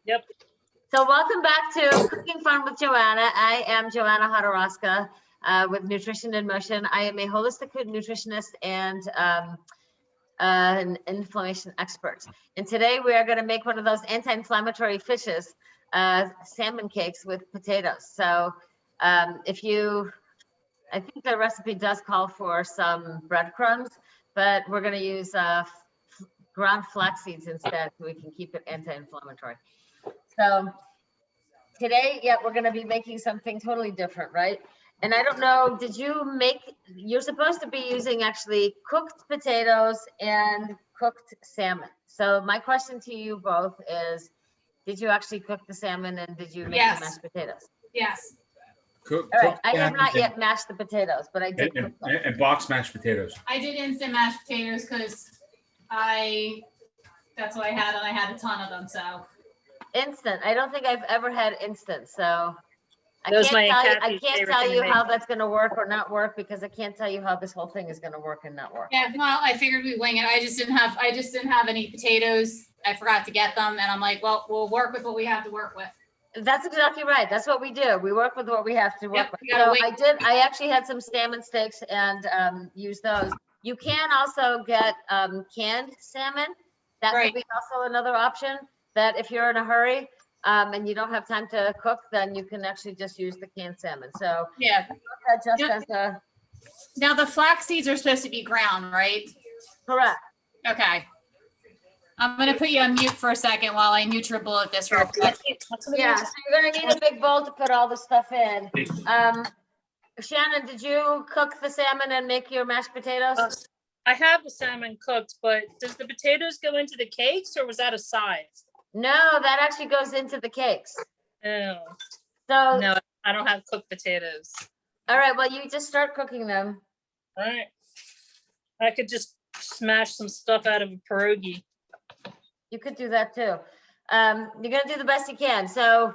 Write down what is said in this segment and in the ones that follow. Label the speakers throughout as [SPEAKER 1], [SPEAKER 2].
[SPEAKER 1] Yep.
[SPEAKER 2] So welcome back to Cooking Fun with Joanna. I am Joanna Hodorowska with Nutrition in Motion. I am a holistic food nutritionist and an inflammation expert. And today we are going to make one of those anti-inflammatory fishes, salmon cakes with potatoes. So I think the recipe does call for some breadcrumbs, but we're going to use ground flax seeds instead so we can keep it anti-inflammatory. So today, we're going to be making something totally different, right? And I don't know, you're supposed to be using actually cooked potatoes and cooked salmon. So my question to you both is, did you actually cook the salmon and did you make the mashed potatoes?
[SPEAKER 3] Yes.
[SPEAKER 2] All right, I have not yet mashed the potatoes, but I did cook them.
[SPEAKER 4] And box mashed potatoes.
[SPEAKER 3] I did instant mashed potatoes because that's what I had, and I had a ton of them, so.
[SPEAKER 2] Instant. I don't think I've ever had instant, so I
[SPEAKER 1] That was
[SPEAKER 2] can't tell you how that's going to work or not work, because I can't tell you how this whole thing is going to work and not work.
[SPEAKER 3] Yeah, well, I figured we'd wing it. I just didn't have any potatoes. I forgot to get them, and I'm like, well, we'll work with what we have to work with.
[SPEAKER 2] That's exactly right. That's what we do. We work with what we have to work with.
[SPEAKER 3] we gotta
[SPEAKER 2] So I actually had some salmon steaks and used those. You can also get canned salmon. That could be also another option, that if you're in a hurry and you don't have time to cook, then you can actually just use the canned salmon. So
[SPEAKER 3] yeah, now the flax seeds are supposed to be ground, right?
[SPEAKER 2] Correct.
[SPEAKER 3] Okay. I'm going to put you on mute for a second while I NutriBullet this real quick.
[SPEAKER 2] Yeah, so you're going to need a big bowl to put all the stuff in. Shannon, did you cook the salmon and make your mashed potatoes?
[SPEAKER 1] I have the salmon cooked, but does the potatoes go into the cakes or was that a side?
[SPEAKER 2] No, that actually goes into the cakes.
[SPEAKER 1] Oh.
[SPEAKER 2] So
[SPEAKER 1] no, I don't have cooked potatoes.
[SPEAKER 2] All right, well, you just start cooking them.
[SPEAKER 1] All right. I could just smash some stuff out of a pierogi.
[SPEAKER 2] You could do that too. You're gonna do the best you can. So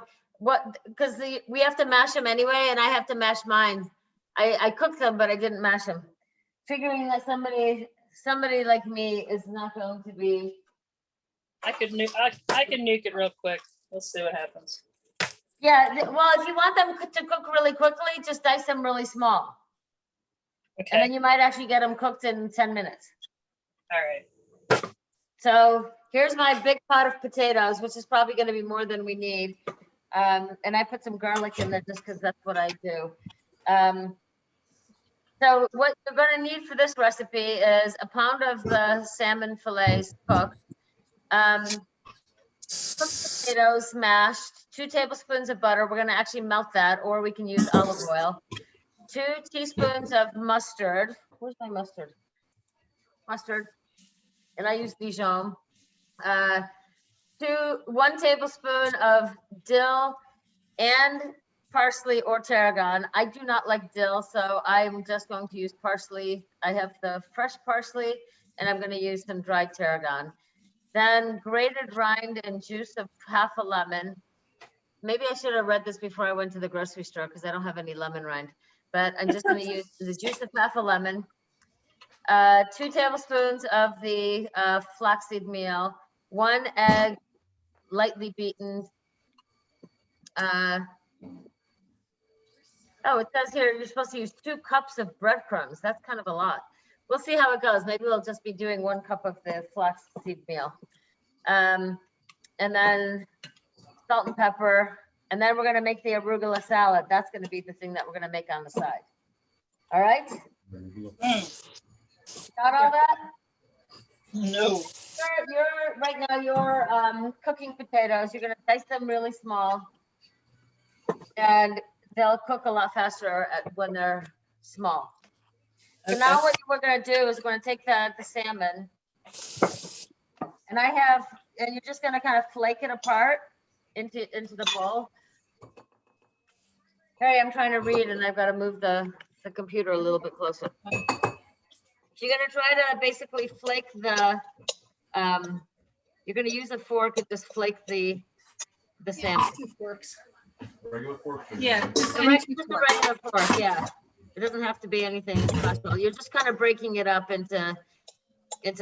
[SPEAKER 2] because we have to mash them anyway, and I have to mash mine. I cooked them, but I didn't mash them. Figuring that somebody like me is not going to be.
[SPEAKER 1] I can nuke it real quick. We'll see what happens.
[SPEAKER 2] Yeah, well, if you want them to cook really quickly, just dice them really small.
[SPEAKER 1] Okay.
[SPEAKER 2] And then you might actually get them cooked in 10 minutes.
[SPEAKER 1] All right.
[SPEAKER 2] So here's my big pot of potatoes, which is probably going to be more than we need. And I put some garlic in there just because that's what I do. So what you're going to need for this recipe is a pound of the salmon fillets cooked, cooked potatoes mashed, 2 tablespoons of butter. We're going to actually melt that, or we can use olive oil. 2 teaspoons of mustard. Where's my mustard? Mustard. And I use Dijon. 1 tablespoon of dill and parsley or tarragon. I do not like dill, so I'm just going to use parsley. I have the fresh parsley, and I'm going to use some dried tarragon. Then grated rind and juice of half a lemon. Maybe I should have read this before I went to the grocery store because I don't have any lemon rind, but I'm just going to use the juice of half a lemon. 2 tablespoons of the flaxseed meal, 1 egg, lightly beaten. It says here you're supposed to use 2 cups of breadcrumbs. That's kind of a lot. We'll see how it goes. Maybe we'll just be doing 1 cup of the flaxseed meal. And then salt and pepper. And then we're going to make the arugula salad. That's going to be the thing that we're going to make on the side. All right? Got all that?
[SPEAKER 1] No.
[SPEAKER 2] You're cooking potatoes. You're going to dice them really small. And they'll cook a lot faster when they're small. So now what we're going to do is we're going to take the salmon. And you're just going to kind of flake it apart into the bowl. Harry, I'm trying to read and I've got to move the computer a little bit closer. So you're going to try to basically flake you're going to use a fork and just flake the salmon.
[SPEAKER 3] 2 forks.
[SPEAKER 4] Regular fork.
[SPEAKER 3] Yeah,
[SPEAKER 2] Just a regular fork, yeah. It doesn't have to be anything special. You're just kind of breaking it up into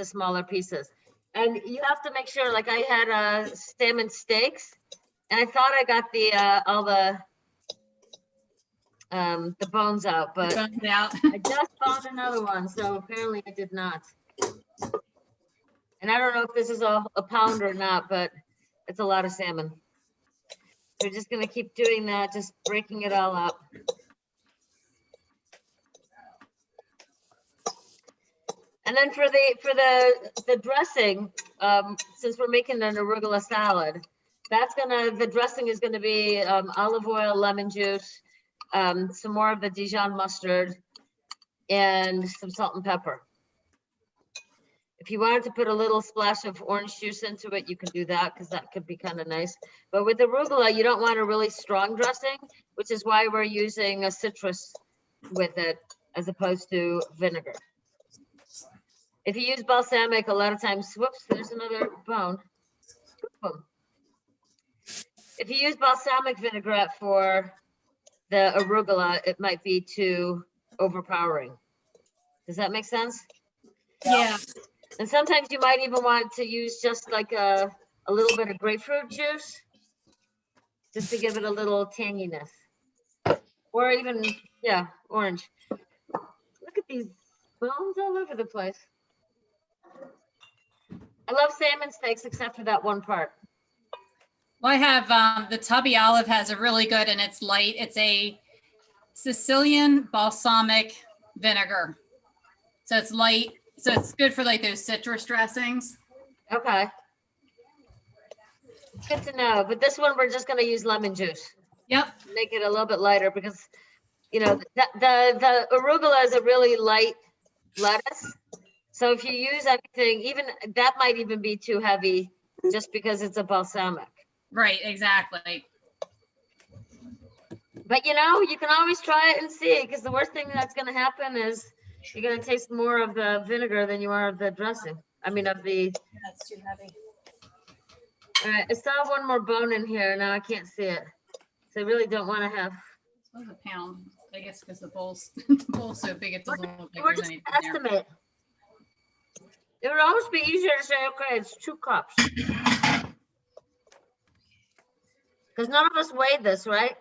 [SPEAKER 2] smaller pieces. And you have to make sure, like I had salmon steaks. And I thought I got all the bones out, but
[SPEAKER 3] Bones out.
[SPEAKER 2] I just found another one, so apparently I did not. And I don't know if this is a pound or not, but it's a lot of salmon. We're just gonna keep doing that, just breaking it all up. And then for the dressing, since we're making an arugula salad, the dressing is gonna be olive oil, lemon juice, some more of the Dijon mustard, and some salt and pepper. If you wanted to put a little splash of orange juice into it, you can do that because that could be kind of nice. But with arugula, you don't want a really strong dressing, which is why we're using a citrus with it as opposed to vinegar. If you use balsamic, a lot of times, whoops, there's another bone. Boom. If you use balsamic vinaigrette for the arugula, it might be too overpowering. Does that make sense?
[SPEAKER 3] Yeah.
[SPEAKER 2] And sometimes you might even want to use just like a little bit of grapefruit juice, just to give it a little tanginess. Or even, yeah, orange. Look at these bones all over the place. I love salmon steaks except for that one part.
[SPEAKER 3] Well, I have the tubby olive has a really good, and it's light. It's a Sicilian balsamic vinegar. So it's light. So it's good for like those citrus dressings.
[SPEAKER 2] Okay. Good to know. But this one, we're just going to use lemon juice.
[SPEAKER 3] Yep.
[SPEAKER 2] Make it a little bit lighter because, you know, the arugula is a really light lettuce. So if you use anything, even that might even be too heavy just because it's a balsamic.
[SPEAKER 3] Right, exactly.
[SPEAKER 2] But you know, you can always try it and see, because the worst thing that's going to happen is you're going to taste more of the vinegar than you are of the dressing. I mean, of the.
[SPEAKER 3] That's too heavy.
[SPEAKER 2] All right, I still have one more bone in here. Now I can't see it. So I really don't want to have.
[SPEAKER 3] It was a pound. I guess because the bowl's the bowl's so big it doesn't look like
[SPEAKER 2] We're
[SPEAKER 3] there's
[SPEAKER 2] just
[SPEAKER 3] anything there.
[SPEAKER 2] estimate. It would almost be easier to say, okay, it's 2 cups. Because none of us weighed this, right?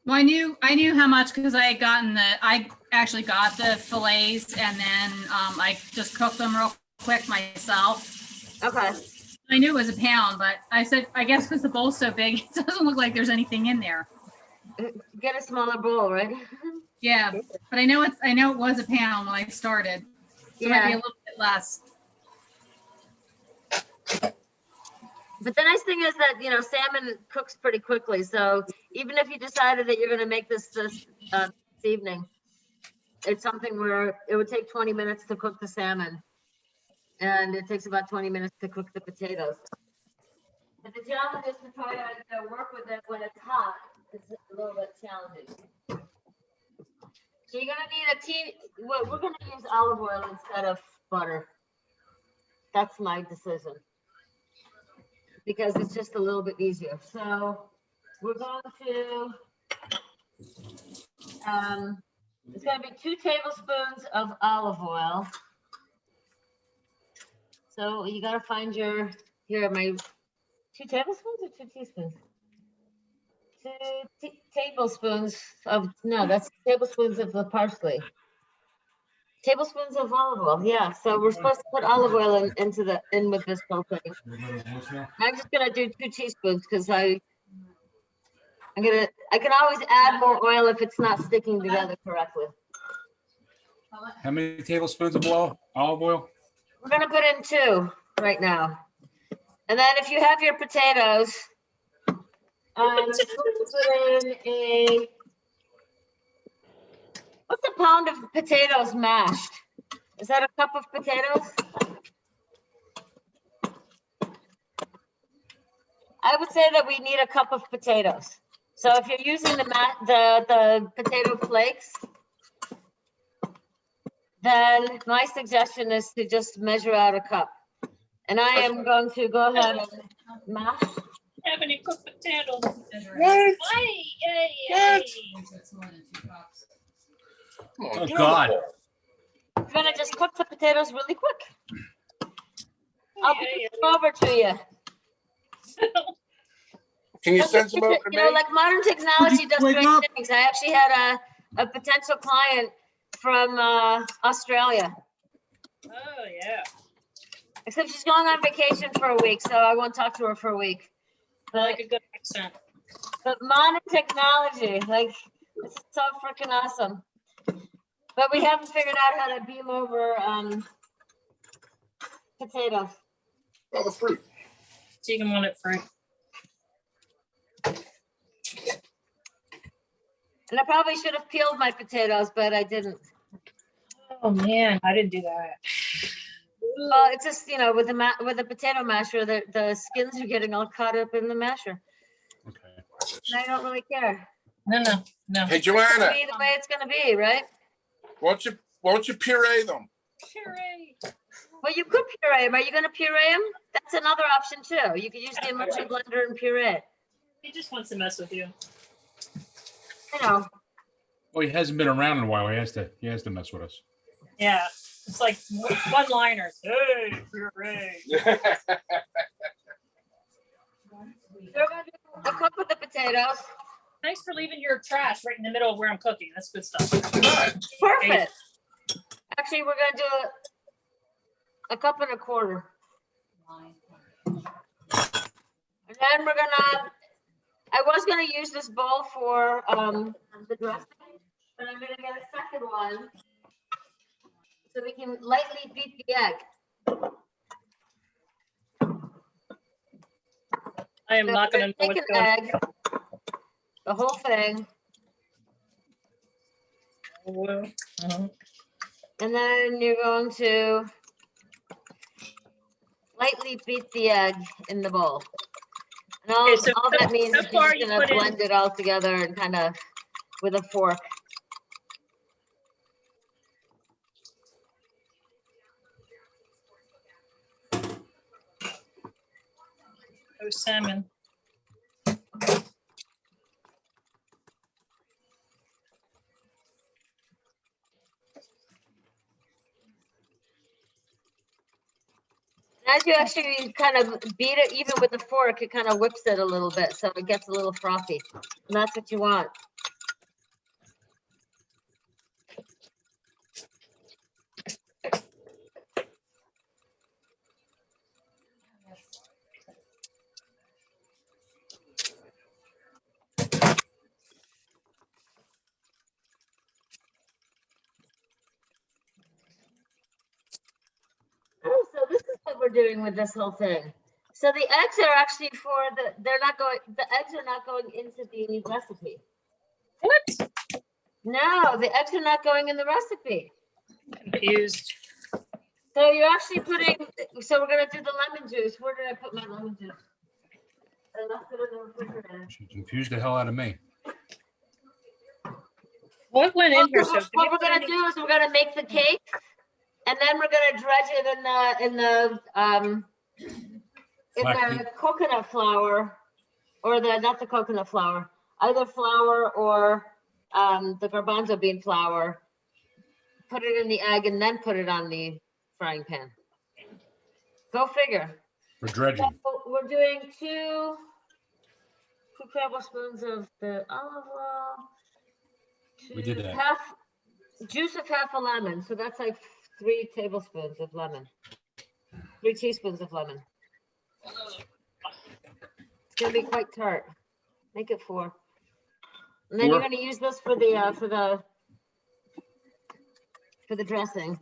[SPEAKER 3] Well, I knew how much because I actually got the fillets and then I just cooked them real quick myself.
[SPEAKER 2] Okay.
[SPEAKER 3] I knew it was a pound, but I said, I guess because the bowl's so big, it doesn't look like there's anything in there.
[SPEAKER 2] Get a smaller bowl, right?
[SPEAKER 3] Yeah, but I know it was a pound when I started. So it might be a little bit less.
[SPEAKER 2] But the nice thing is that, you know, salmon cooks pretty quickly. So even if you decided that you're going to make this evening, it's something where it would take 20 minutes to cook the salmon. And it takes about 20 minutes to cook the potatoes. But the challenge is to try to work with it when it's hot. It's a little bit challenging. So you're going to need well, we're going to use olive oil instead of butter. That's my decision. Because it's just a little bit easier. So we're going to, it's going to be 2 tablespoons of olive oil. So you got to find here are my 2 tablespoons or 2 teaspoons? 2 tablespoons of, no, that's tablespoons of the parsley. Tablespoons of olive oil, yeah. So we're supposed to put olive oil in with this whole thing. I'm just gonna do 2 teaspoons because I can always add more oil if it's not sticking together correctly.
[SPEAKER 4] How many tablespoons of olive oil?
[SPEAKER 2] We're gonna put in 2 right now, and then if you have your potatoes, put in what's a pound of potatoes mashed? Is that a cup of potatoes? I would say that we need a cup of potatoes. So if you're using the potato flakes, then my suggestion is to just measure out a cup. And I am going to go ahead and mash.
[SPEAKER 1] Have any cooked potatoes?
[SPEAKER 5] What?
[SPEAKER 1] Yay.
[SPEAKER 4] Oh, God.
[SPEAKER 2] I'm gonna just cook the potatoes really quick. I'll bring them over to you.
[SPEAKER 5] Can you send some over to
[SPEAKER 2] You know,
[SPEAKER 5] me?
[SPEAKER 2] like modern technology does
[SPEAKER 4] wake
[SPEAKER 2] great
[SPEAKER 4] up?
[SPEAKER 2] things. I actually had a potential client from Australia,
[SPEAKER 1] Oh, yeah.
[SPEAKER 2] except she's going on vacation for a week, so I won't talk to her for a week.
[SPEAKER 1] I like a good accent.
[SPEAKER 2] But modern technology, like, this is so freaking awesome. But we haven't figured out how to beam over potatoes.
[SPEAKER 5] Oh, the fruit.
[SPEAKER 1] So you can want it free.
[SPEAKER 2] And I probably should have peeled my potatoes, but I didn't.
[SPEAKER 1] Oh, man, I didn't do that.
[SPEAKER 2] Well, it's just, you know, with the potato masher, the skins are getting all caught up in the masher.
[SPEAKER 4] Okay.
[SPEAKER 2] And I don't really care.
[SPEAKER 1] No.
[SPEAKER 5] Hey,
[SPEAKER 2] It's gonna
[SPEAKER 5] Joanna,
[SPEAKER 2] be the way it's gonna be, right?
[SPEAKER 5] why don't you puree them?
[SPEAKER 1] Puree.
[SPEAKER 2] Well, you could puree them. Are you gonna puree them? That's another option too. You could use the emulsion blender and puree it.
[SPEAKER 1] He just wants to mess with you.
[SPEAKER 2] You know,
[SPEAKER 4] Well, he hasn't been around in a while. He has to mess with us.
[SPEAKER 1] Yeah. It's like one-liners. Hey, puree.
[SPEAKER 2] you're gonna do a cup of the potatoes.
[SPEAKER 1] Thanks for leaving your trash right in the middle of where I'm cooking. That's good stuff.
[SPEAKER 2] Perfect. Actually, we're gonna do a cup and a quarter. And then we're gonna, I was gonna use this bowl for the dressing, but I'm gonna get a second one so we can lightly beat the egg.
[SPEAKER 1] I am
[SPEAKER 2] So
[SPEAKER 1] not
[SPEAKER 2] we're
[SPEAKER 1] going to know
[SPEAKER 2] take
[SPEAKER 1] what's
[SPEAKER 2] an
[SPEAKER 1] going
[SPEAKER 2] egg, the whole thing,
[SPEAKER 1] on.
[SPEAKER 2] and then you're going to lightly beat the egg in the bowl. And all,
[SPEAKER 1] Okay, so
[SPEAKER 2] all that means
[SPEAKER 1] so
[SPEAKER 2] is you're
[SPEAKER 1] far
[SPEAKER 2] just
[SPEAKER 1] you
[SPEAKER 2] gonna
[SPEAKER 1] put in-
[SPEAKER 2] blend it all together and kind of with a fork.
[SPEAKER 1] Oh, salmon.
[SPEAKER 2] As you actually kind of beat it, even with the fork, it kind of whips it a little bit, so it gets a little frothy. And that's what you want. Oh, so this is what we're doing with this whole thing. So the eggs are actually the eggs are not going into the recipe.
[SPEAKER 1] What?
[SPEAKER 2] No, the eggs are not going in the recipe.
[SPEAKER 1] Confused.
[SPEAKER 2] So you're actually so we're gonna do the lemon juice. Where did I put my lemon juice? I left it in the refrigerator.
[SPEAKER 4] She confused the hell out of me.
[SPEAKER 1] What went in here? So
[SPEAKER 2] What we're gonna do is we're gonna make the cake, and then we're gonna dredge it in the coconut flour, or not the coconut flour, either flour or the garbanzo bean flour. Put it in the egg and then put it on the frying pan. Go figure.
[SPEAKER 4] For dredging.
[SPEAKER 2] So we're doing two tablespoons of the olive oil.
[SPEAKER 4] We did that.
[SPEAKER 2] Juice of half a lemon. So that's like 3 tablespoons of lemon. 3 teaspoons of lemon. It's gonna be quite tart. Make it 4. And then
[SPEAKER 4] 4?
[SPEAKER 2] you're gonna use this for the dressing.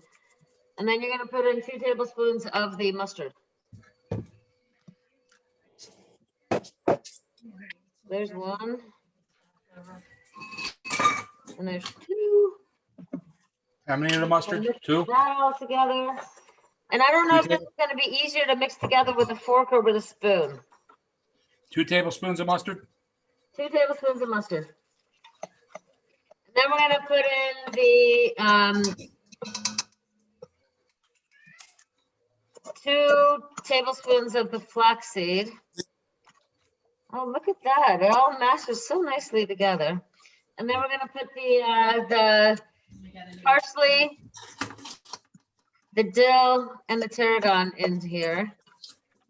[SPEAKER 2] And then you're gonna put in 2 tablespoons of the mustard. There's 1. And there's 2.
[SPEAKER 4] How many of the mustard? 2?
[SPEAKER 2] That all together. And I don't know if this is gonna be easier to mix together with a fork or with a spoon.
[SPEAKER 4] 2 tablespoons of mustard?
[SPEAKER 2] 2 tablespoons of mustard. And then we're gonna put in the 2 tablespoons of the flaxseed. Oh, look at that. It all mashes so nicely together. And then we're gonna put the parsley, the dill, and the tarragon into here.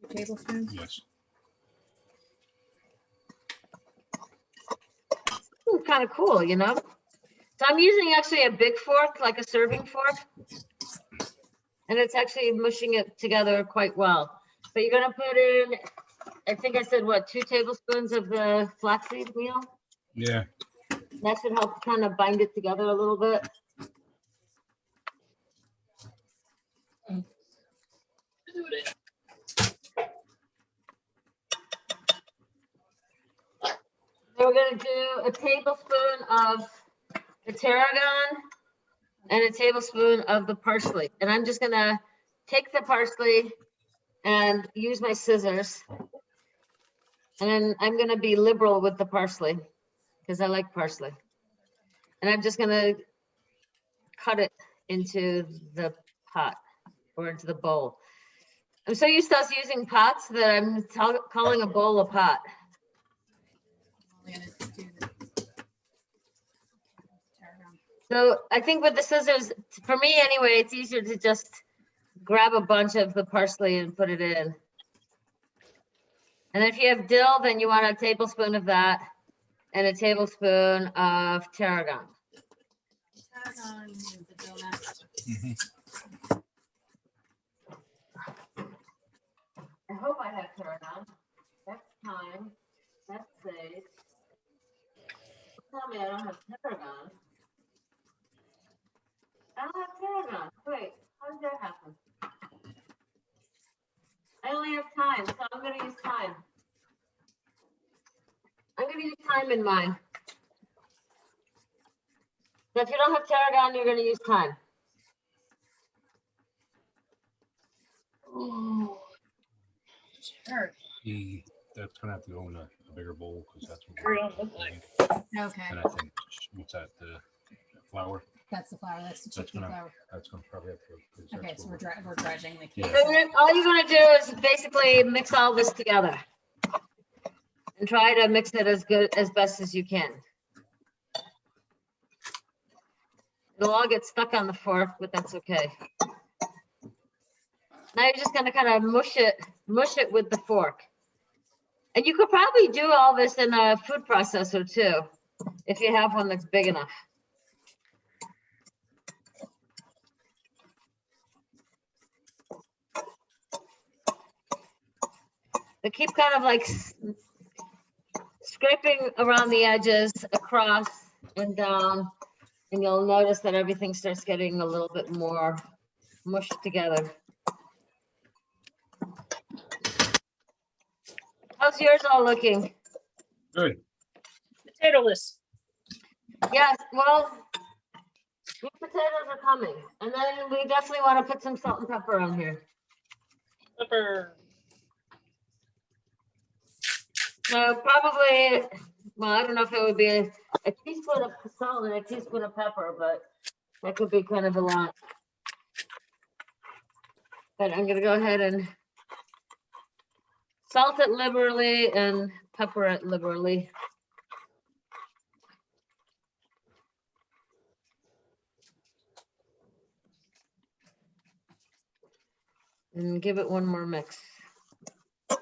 [SPEAKER 1] Tablespoons.
[SPEAKER 4] Yes.
[SPEAKER 2] kind of cool, you know? So I'm using actually a big fork, like a serving fork. And it's actually mushing it together quite well. But you're gonna put in, I think I said, what, 2 tablespoons of the flaxseed meal?
[SPEAKER 4] Yeah.
[SPEAKER 2] That should help kind of bind it together a little bit. Then we're gonna do a tablespoon of the tarragon and a tablespoon of the parsley. And I'm just gonna take the parsley and use my scissors. And then I'm gonna be liberal with the parsley because I like parsley. And I'm just gonna cut it into the pot or into the bowl. I'm so used to us using pots that I'm calling a bowl a pot.
[SPEAKER 3] We're gonna do the tarragon.
[SPEAKER 2] So I think with the scissors, for me anyway, it's easier to just grab a bunch of the parsley and put it in. And if you have dill, then you want a tablespoon of that and a tablespoon of tarragon.
[SPEAKER 3] Tarragon, the dill next.
[SPEAKER 2] I hope I have tarragon. That's thyme. That's sage. Tell me I don't have tarragon. I don't have tarragon. Wait, how did that happen? I only have thyme, so I'm gonna use thyme. I'm gonna use thyme in mine. So if you don't have tarragon, you're gonna use thyme.
[SPEAKER 1] Oh, sure.
[SPEAKER 4] That's gonna have to go in a bigger bowl because that's what
[SPEAKER 1] Sure don't look like.
[SPEAKER 3] Okay,
[SPEAKER 4] And I think, what's that, the flour?
[SPEAKER 3] that's the flour, that's the
[SPEAKER 4] That's
[SPEAKER 3] chickpea
[SPEAKER 4] gonna-
[SPEAKER 3] flour.
[SPEAKER 4] That's gonna probably have to. 'Cause that's
[SPEAKER 3] Okay, so
[SPEAKER 4] what
[SPEAKER 3] we're dredging the
[SPEAKER 4] Yeah.
[SPEAKER 3] cake.
[SPEAKER 2] So then all you're gonna do is basically mix all this together. And try to mix it as best as you can. It'll all get stuck on the fork, but that's okay. Now you're just gonna kind of mush it with the fork. And you could probably do all this in a food processor too, if you have one that's big enough. But keep kind of like scraping around the edges, across and down, and you'll notice that everything starts getting a little bit more mushed together. How's yours all looking?
[SPEAKER 4] Good.
[SPEAKER 1] Potatoless.
[SPEAKER 2] Yes, well, sweet potatoes are coming, and then we definitely want to put some salt and pepper on here.
[SPEAKER 1] Pepper.
[SPEAKER 2] So probably, well, I don't know if it would be a teaspoon of salt and a teaspoon of pepper, but that could be kind of a lot. But I'm gonna go ahead and salt it liberally and pepper it liberally. And give it one more mix. Well,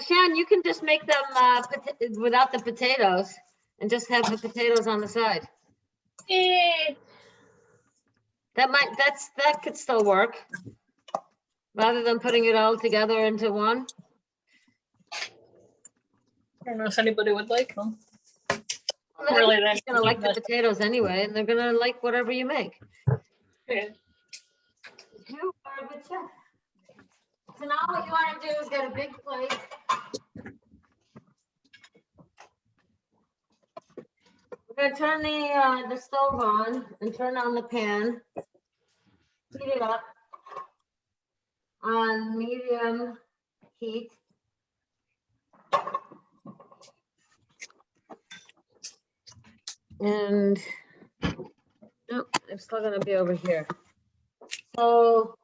[SPEAKER 2] Shan, you can just make them without the potatoes and just have the potatoes on the side. That could still work. Rather than putting it all together into one.
[SPEAKER 1] I don't know if anybody would like them.
[SPEAKER 2] Well,
[SPEAKER 1] Really,
[SPEAKER 2] they're
[SPEAKER 1] then.
[SPEAKER 2] gonna like the potatoes anyway, and they're gonna like whatever you make.
[SPEAKER 1] Okay.
[SPEAKER 2] You are a good chef. So now what you want to do is get a big plate. We're gonna turn the stove on and turn on the pan. Heat it up on medium heat. And nope, I'm still gonna be over here. So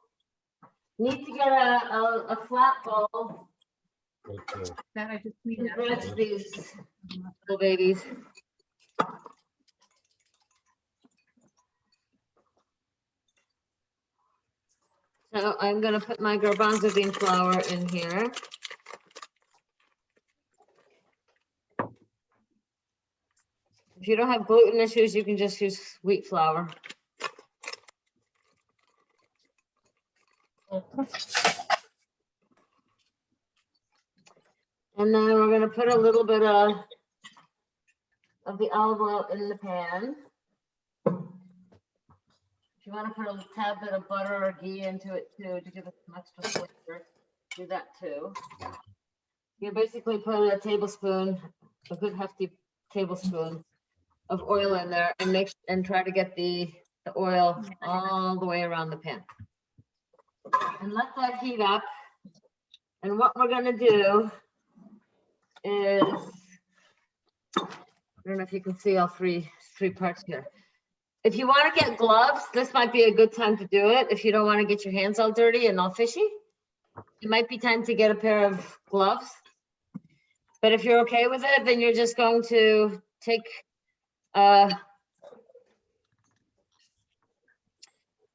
[SPEAKER 2] need to get a flat bowl
[SPEAKER 4] But,
[SPEAKER 3] That I just
[SPEAKER 2] and
[SPEAKER 3] cleaned up.
[SPEAKER 2] dredge these little babies. So I'm gonna put my garbanzo bean flour in here. If you don't have gluten issues, you can just use wheat flour. And then we're gonna put a little bit of the olive oil in the pan. If you want to put a tad bit of butter or ghee into it too, to give it some extra flavor, do that too. You basically put a tablespoon, a good hefty tablespoon of oil in there and try to get the oil all the way around the pan. And let that heat up. And what we're gonna do is, I don't know if you can see all three parts here. If you want to get gloves, this might be a good time to do it. If you don't want to get your hands all dirty and all fishy, it might be time to get a pair of gloves. But if you're okay with it, then you're just going to take, I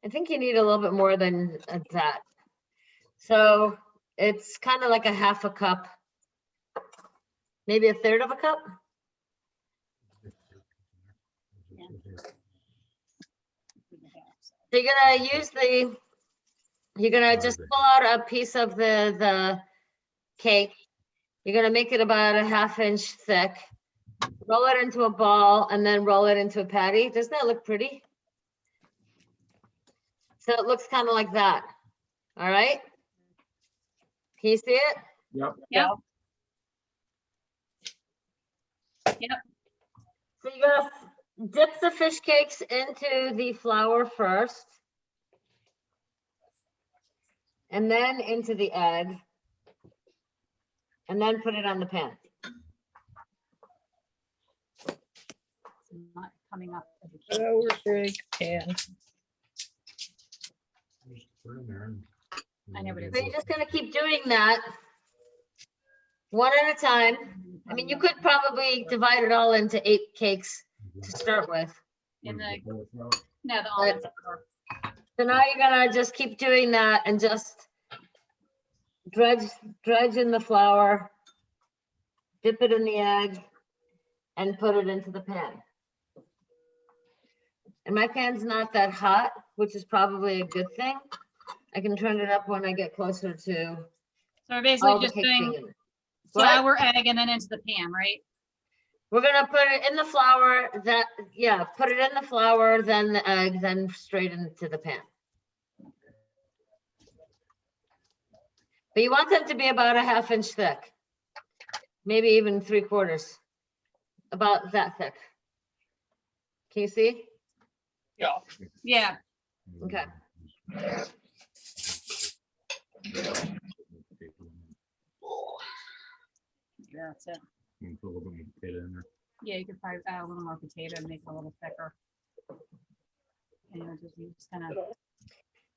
[SPEAKER 2] think you need a little bit more than that. So it's kind of like a half a cup, maybe a third of a cup. So you're gonna just pull out a piece of the cake. You're gonna make it about a ½ inch thick, roll it into a ball, and then roll it into a patty. Doesn't that look pretty? So it looks kind of like that. All right. Can you see it?
[SPEAKER 4] Yep.
[SPEAKER 3] Yep.
[SPEAKER 2] So you're gonna dip the fish cakes into the flour first, and then into the egg, and then put it on the pan.
[SPEAKER 3] Not coming up.
[SPEAKER 1] Flour big pan.
[SPEAKER 3] I never did.
[SPEAKER 2] So you're just gonna keep doing that one at a time. I mean, you could probably divide it all into 8 cakes to start with.
[SPEAKER 3] In the, no, the almonds.
[SPEAKER 2] So now you're gonna just keep doing that and just dredge in the flour, dip it in the egg, and put it into the pan. And my pan's not that hot, which is probably a good thing. I can turn it up when I get closer to
[SPEAKER 3] So we're
[SPEAKER 2] all
[SPEAKER 3] basically
[SPEAKER 2] the
[SPEAKER 3] just
[SPEAKER 2] cake
[SPEAKER 3] doing
[SPEAKER 2] being in it.
[SPEAKER 3] flour, egg, and then into the pan, right?
[SPEAKER 2] We're gonna put it in the flour, put it in the flour, then the egg, then straight into the pan. But you want them to be about a ½ inch thick, maybe even 3/4, about that thick. Can you see?
[SPEAKER 1] Yeah.
[SPEAKER 3] Yeah.
[SPEAKER 2] Okay.
[SPEAKER 3] That's it.
[SPEAKER 4] Put a little bit of potato in there.
[SPEAKER 3] Yeah, you could probably add a little more potato and make it a little thicker. And you just kind of.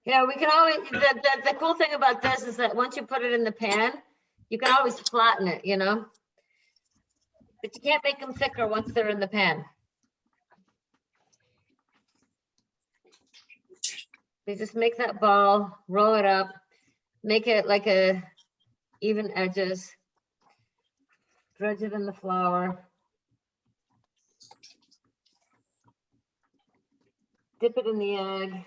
[SPEAKER 2] Yeah, we can always, the cool thing about this is that once you put it in the pan, you can always flatten it, you know? But you can't make them thicker once they're in the pan. You just make that ball, roll it up, make it like a even edges, dredge it in the flour, dip it in the egg,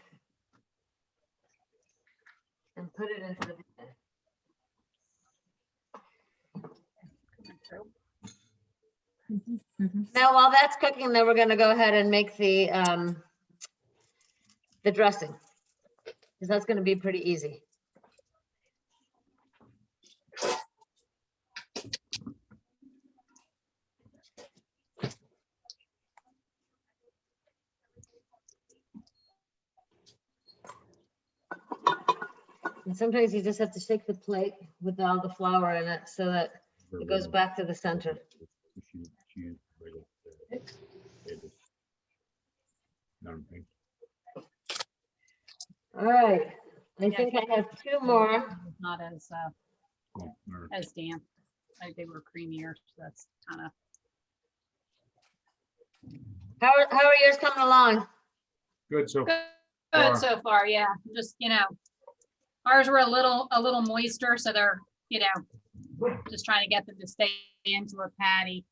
[SPEAKER 2] and put it into the pan. Now, while that's cooking, then we're gonna go ahead and make the dressing, because that's gonna be pretty easy. And sometimes you just have to shake the plate with all the flour in it so that it goes back to the center. All right, I think I have 2 more.
[SPEAKER 3] Not as damp. Like they were creamier, so that's kind of.
[SPEAKER 2] How are yours coming along?
[SPEAKER 4] Good, so
[SPEAKER 3] Good so far, yeah. Just, ours were a little moister, so they're, just trying to get them to stay into a patty.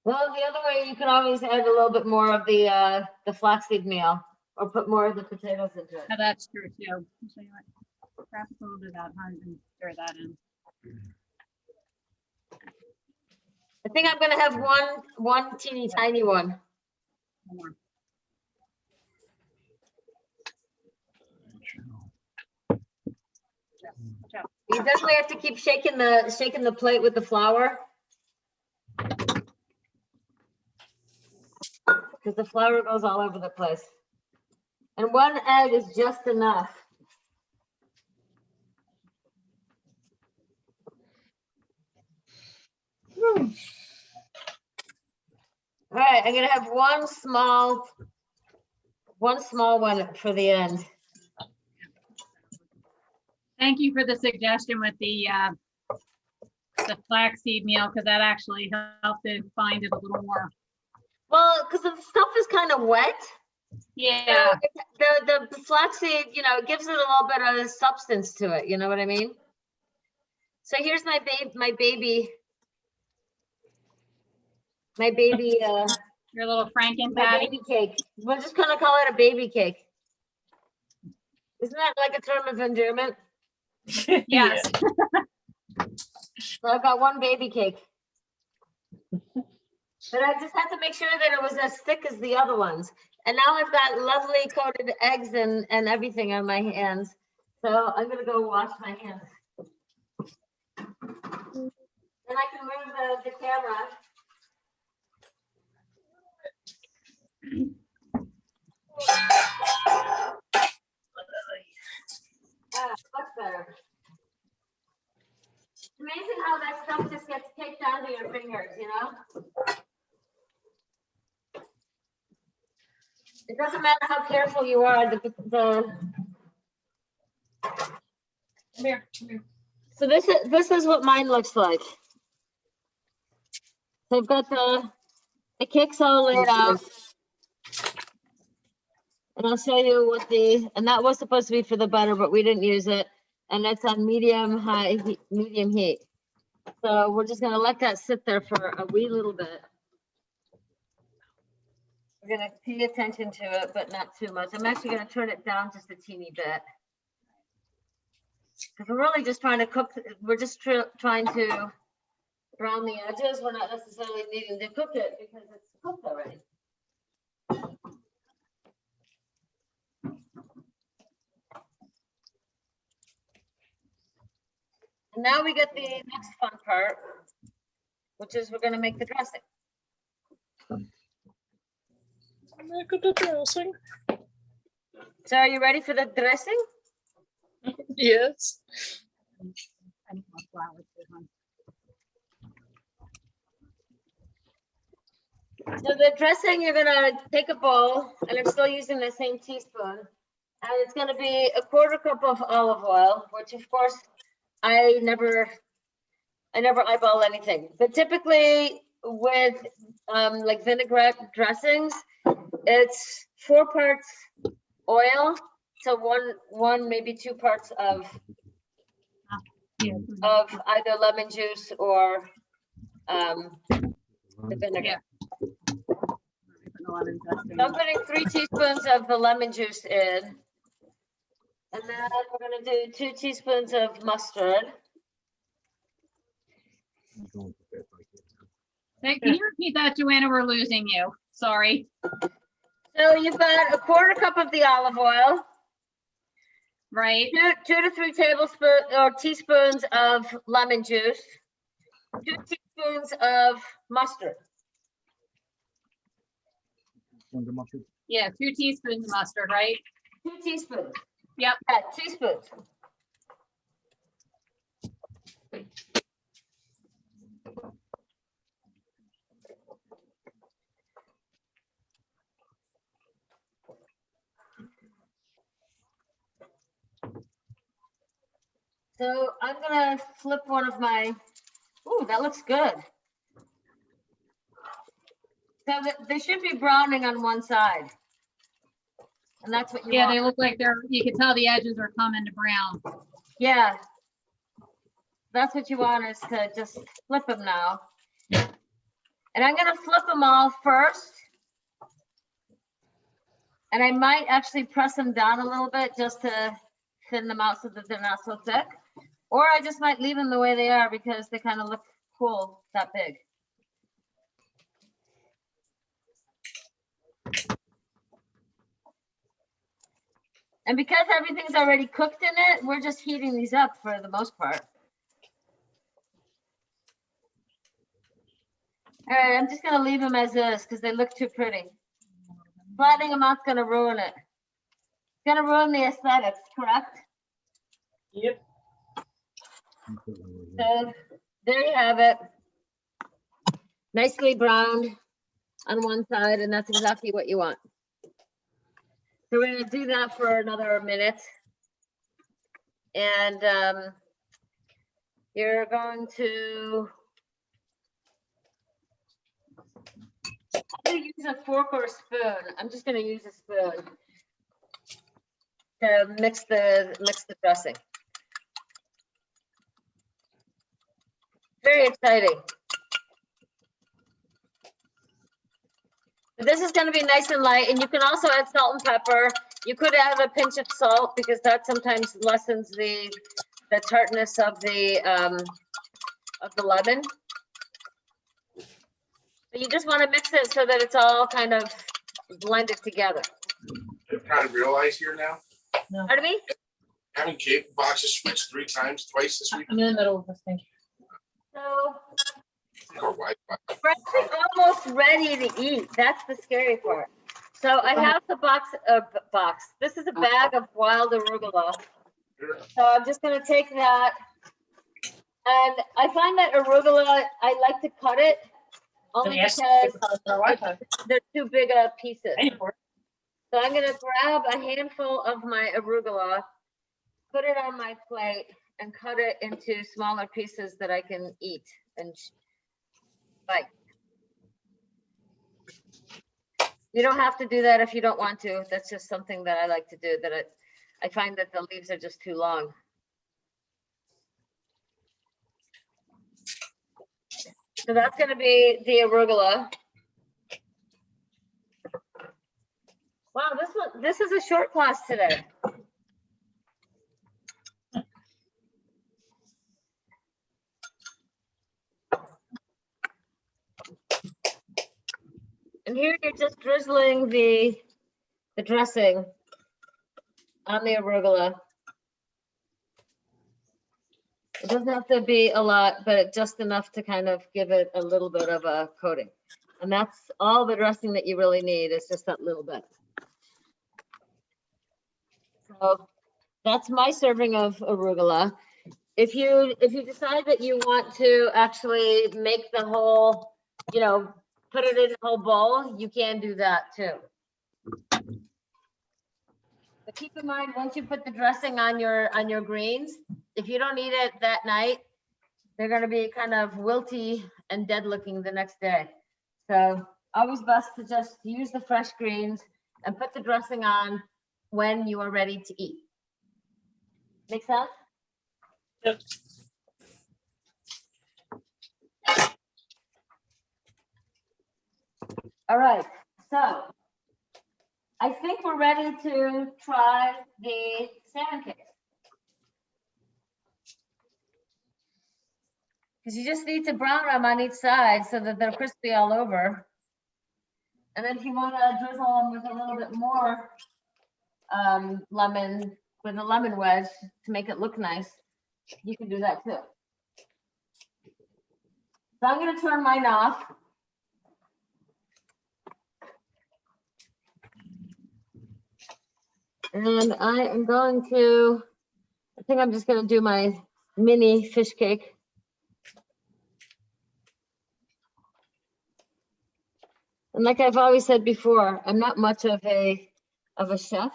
[SPEAKER 2] Well, the other way, you can always add a little bit more of the flaxseed meal or put more of the potatoes into it.
[SPEAKER 3] Oh, that's true too. I'll show you what. Wrap a little bit of that, hun, and stir that in.
[SPEAKER 2] I think I'm gonna have one teeny tiny one.
[SPEAKER 3] One more. Watch out.
[SPEAKER 2] You definitely have to keep shaking the plate with the flour. Because the flour goes all over the place. And one egg is just enough. All right, I'm gonna have one small one for the end.
[SPEAKER 3] Thank you for the suggestion with the flaxseed meal, because that actually helped to find it a little more.
[SPEAKER 2] Well, because the stuff is kind of wet.
[SPEAKER 3] Yeah.
[SPEAKER 2] The flaxseed, you know, it gives it a little bit of substance to it. You know what I mean? So here's my baby.
[SPEAKER 3] Your little Franken
[SPEAKER 2] My
[SPEAKER 3] patty.
[SPEAKER 2] baby cake. We're just gonna call it a baby cake. Isn't that like a term of endearment?
[SPEAKER 3] Yes.
[SPEAKER 2] So I've got one baby cake. But I just had to make sure that it was as thick as the other ones. And now I've got lovely coated eggs and everything on my hands. So I'm gonna go wash my hands. Then I can move the camera. Much better. It's amazing how that stuff just gets caked onto your fingers, you know? It doesn't matter how careful you are, Come here. So this is what mine looks like. So I've got the cakes all laid out. And I'll show you what and that was supposed to be for the butter, but we didn't use it. And it's on medium heat. So we're just gonna let that sit there for a wee little bit. We're gonna pay attention to it, but not too much. I'm actually gonna turn it down just a teeny bit. Because we're really just trying to cook, we're just trying to brown the edges. We're not necessarily needing to cook it because it's cooked already. And now we get the next fun part, which is we're gonna make the dressing.
[SPEAKER 1] Make the dressing.
[SPEAKER 2] So are you ready for the dressing?
[SPEAKER 1] Yes.
[SPEAKER 3] I need more flour too, hun.
[SPEAKER 2] So the dressing, you're gonna take a bowl, and I'm still using the same teaspoon, and it's gonna be a 1/4 cup of olive oil, which of course I never eyeball anything. But typically with like vinaigrette dressings, it's 4 parts oil to one maybe 2 parts of either lemon juice or the vinegar.
[SPEAKER 3] Yeah.
[SPEAKER 2] So I'm putting 3 teaspoons of the lemon juice in. And then we're gonna do 2 teaspoons of mustard.
[SPEAKER 3] Hey, can you repeat that, Joanna? We're losing you. Sorry.
[SPEAKER 2] So you've got a 1/4 cup of the olive oil,
[SPEAKER 3] Right.
[SPEAKER 2] 2 to 3 tablespoons or teaspoons of lemon juice, 2 teaspoons of mustard.
[SPEAKER 3] Yeah, 2 teaspoons of mustard, right?
[SPEAKER 2] 2 teaspoons.
[SPEAKER 3] Yep.
[SPEAKER 2] Yeah, teaspoons. So I'm gonna flip one of my, ooh, that looks good. So they should be browning on one side. And that's what you
[SPEAKER 3] Yeah,
[SPEAKER 2] want.
[SPEAKER 3] they look like you can tell the edges are coming to brown.
[SPEAKER 2] Yeah. That's what you want is to just flip them now. And I'm gonna flip them all first. And I might actually press them down a little bit just to thin them out so that they're not so thick. Or I just might leave them the way they are because they kind of look cool that big. And because everything's already cooked in it, we're just heating these up for the most part. All right, I'm just gonna leave them as is because they look too pretty. Flattening them out's gonna ruin it. It's gonna ruin the aesthetics, correct?
[SPEAKER 1] Yep.
[SPEAKER 2] So there you have it. Nicely browned on one side, and that's exactly what you want. So we're gonna do that for another minute. And you're going to use a fork or a spoon. I'm just gonna use a spoon to mix the dressing. Very exciting. This is going to be nice and light, and you can also add salt and pepper. You could add a pinch of salt because that sometimes lessens the tartness of the lemon. But you just want to mix it so that it's all kind of blended together.
[SPEAKER 5] I'm trying to realize here now,
[SPEAKER 2] Pardon me?
[SPEAKER 5] having cake boxes switched twice this week.
[SPEAKER 1] I'm in the middle of this thing.
[SPEAKER 2] So
[SPEAKER 5] Or Wi-Fi.
[SPEAKER 2] we're actually almost ready to eat. That's the scary part. So I have the box. This is a bag of wild arugula. So I'm just going to take that. And I find that arugula, I like to cut it only because they're too big of pieces. So I'm going to grab a handful of my arugula, put it on my plate, and cut it into smaller pieces that I can eat and bite. You don't have to do that if you don't want to. That's just something that I like to do, that I find that the leaves are just too long. So that's going to be the arugula. Wow, this is a short class today. And here you're just drizzling the dressing on the arugula. It doesn't have to be a lot, but just enough to kind of give it a little bit of a coating. And that's all the dressing that you really need, is just that little bit. So that's my serving of arugula. If you decide that you want to actually make the whole, put it in a whole bowl, you can do that too. But keep in mind, once you put the dressing on your greens, if you don't eat it that night, they're going to be kind of wilty and dead looking the next day. So always best to just use the fresh greens and put the dressing on when you are ready to eat. Make sense?
[SPEAKER 1] Yep.
[SPEAKER 2] All right, so I think we're ready to try the salmon cakes. Because you just need to brown them on each side so that they're crispy all over. And then if you want to drizzle them with a little bit more lemon, with a lemon wedge to make it look nice, you can do that too. So I'm going to turn mine off. And I am going to, I think I'm just going to do my mini fish cake. And like I've always said before, I'm not much of a chef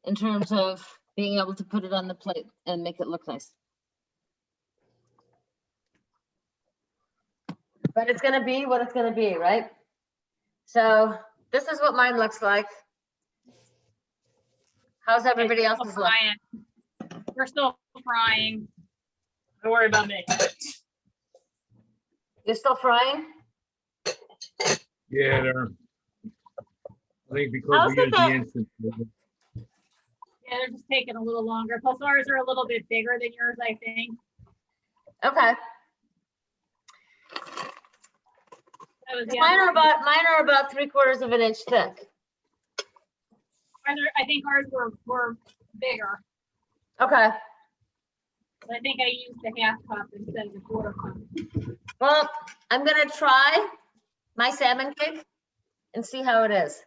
[SPEAKER 2] in terms of being able to put it on the plate and make it look nice. But it's going to be what it's going to be, right? So this is what mine looks like. How's everybody else's look?
[SPEAKER 1] We're still frying. Don't worry about me.
[SPEAKER 2] You're still frying?
[SPEAKER 6] Yeah, they're, I think because
[SPEAKER 2] How's
[SPEAKER 6] we
[SPEAKER 2] it
[SPEAKER 6] use the
[SPEAKER 2] that-
[SPEAKER 6] instant.
[SPEAKER 3] Yeah, they're just taking a little longer. Plus ours are a little bit bigger than yours, I think.
[SPEAKER 2] Okay.
[SPEAKER 3] That was the
[SPEAKER 2] Mine
[SPEAKER 3] other-
[SPEAKER 2] are about 3/4 of an inch thick.
[SPEAKER 3] I think ours were bigger.
[SPEAKER 2] Okay.
[SPEAKER 3] But I think I used the half cup instead of the quarter cup.
[SPEAKER 2] Well, I'm gonna try my salmon cake and see how it is.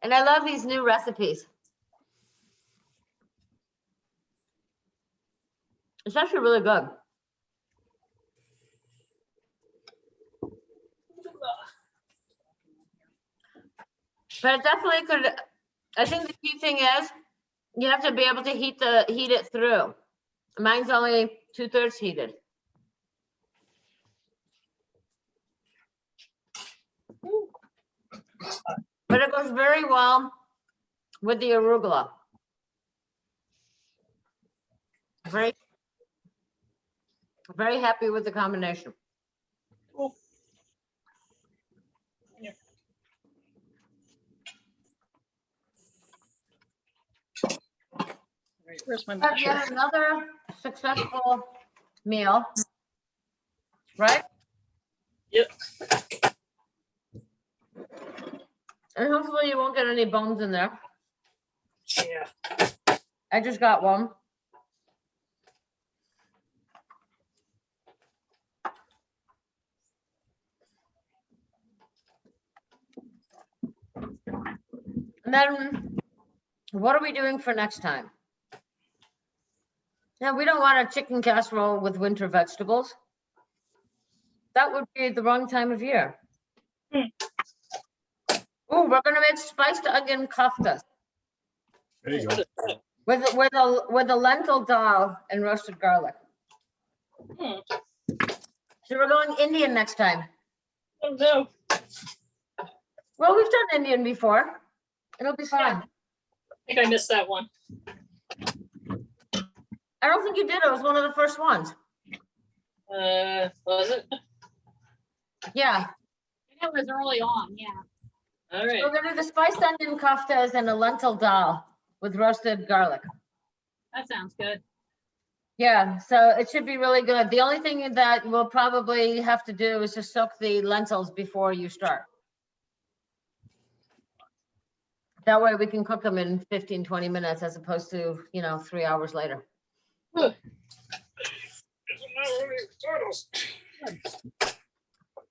[SPEAKER 2] And I love these new recipes. It's actually really good. But it definitely could, I think the key thing is you have to be able to heat it through. Mine's only 2/3 heated. But it goes very well with the arugula. Very, very happy with the combination.
[SPEAKER 1] Where's my
[SPEAKER 2] But
[SPEAKER 1] measure?
[SPEAKER 2] yet another successful meal, right?
[SPEAKER 1] Yep.
[SPEAKER 2] And hopefully you won't get any bones in there.
[SPEAKER 1] Yeah.
[SPEAKER 2] I just got one. And then what are we doing for next time? Now, we don't want a chicken casserole with winter vegetables. That would be the wrong time of year. Oh, we're gonna make spiced onion koftas
[SPEAKER 4] There you go.
[SPEAKER 2] with a lentil dal and roasted garlic.
[SPEAKER 1] Hmm.
[SPEAKER 2] So we're going Indian next time.
[SPEAKER 1] Oh, no.
[SPEAKER 2] Well, we've done Indian before. It'll be fun.
[SPEAKER 1] I think I missed that one.
[SPEAKER 2] I don't think you did. It was one of the first ones.
[SPEAKER 1] Was it?
[SPEAKER 2] Yeah.
[SPEAKER 3] It was early on, yeah.
[SPEAKER 1] All right.
[SPEAKER 2] We're gonna do the spiced onion koftas and a lentil dal with roasted garlic.
[SPEAKER 3] That sounds good.
[SPEAKER 2] Yeah, so it should be really good. The only thing that we'll probably have to do is just soak the lentils before you start. That way we can cook them in 15, 20 minutes as opposed to, 3 hours later.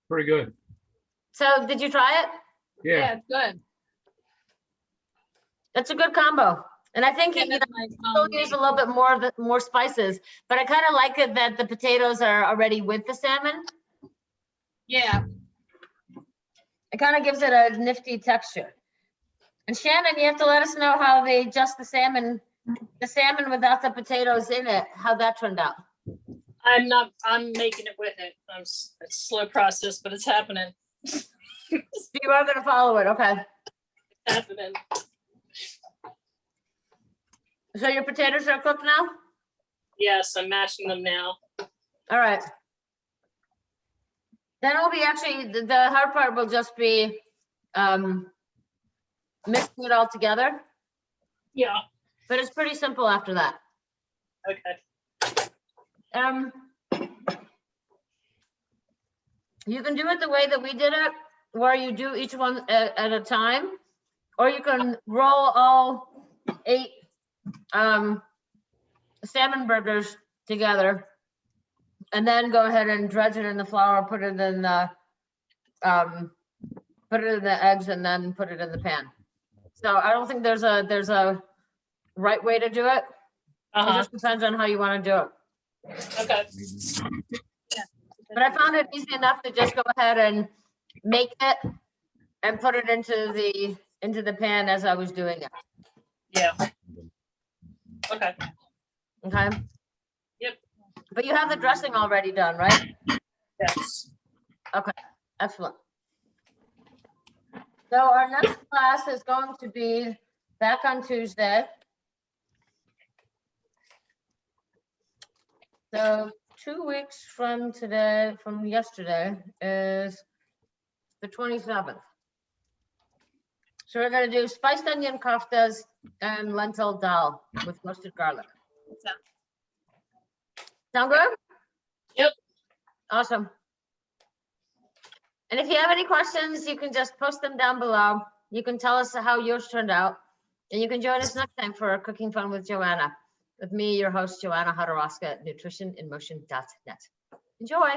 [SPEAKER 6] Pretty good.
[SPEAKER 2] So did you try it?
[SPEAKER 6] Yeah,
[SPEAKER 3] It's good.
[SPEAKER 2] It's a good combo. And I think
[SPEAKER 3] Yeah,
[SPEAKER 2] you
[SPEAKER 3] that's nice
[SPEAKER 2] still use a little bit more spices, but I kind of like it that the potatoes are already with the salmon.
[SPEAKER 3] Yeah,
[SPEAKER 2] It kind of gives it a nifty texture. And Shannon, you have to let us know how they adjust the salmon without the potatoes in it, how that turned out.
[SPEAKER 1] I'm making it with it. It's a slow process, but it's happening.
[SPEAKER 2] So you are gonna follow it, okay.
[SPEAKER 1] It's happening.
[SPEAKER 2] So your potatoes are cooked now?
[SPEAKER 1] Yes, I'm mashing them now.
[SPEAKER 2] All right. Then it'll be actually, the hard part will just be mixing it all together,
[SPEAKER 1] Yeah.
[SPEAKER 2] but it's pretty simple after that.
[SPEAKER 1] Okay.
[SPEAKER 2] You can do it the way that we did it, where you do each one at a time, or you can roll all 8 salmon burgers together and then go ahead and dredge it in the flour, put it in the eggs and then put it in the pan. So I don't think there's a right way to do it. It
[SPEAKER 1] Uh-huh.
[SPEAKER 2] just depends on how you want to do it.
[SPEAKER 1] Okay.
[SPEAKER 2] But I found it easy enough to just go ahead and make it and put it into the pan as I was doing it.
[SPEAKER 1] Yeah. Okay.
[SPEAKER 2] Okay.
[SPEAKER 1] Yep.
[SPEAKER 2] But you have the dressing already done, right?
[SPEAKER 1] Yes.
[SPEAKER 2] Excellent. So our next class is going to be back on Tuesday. So 2 weeks from today, from yesterday, is the 27th. So we're gonna do spiced onion koftas and lentil dal with roasted garlic. Sound good?
[SPEAKER 1] Yep.
[SPEAKER 2] Awesome. And if you have any questions, you can just post them down below. You can tell us how yours turned out. And you can join us next time for Cooking Fun with Joanna. With me, your host, Joanna Hodorowska at nutritioninmotion.net. Enjoy.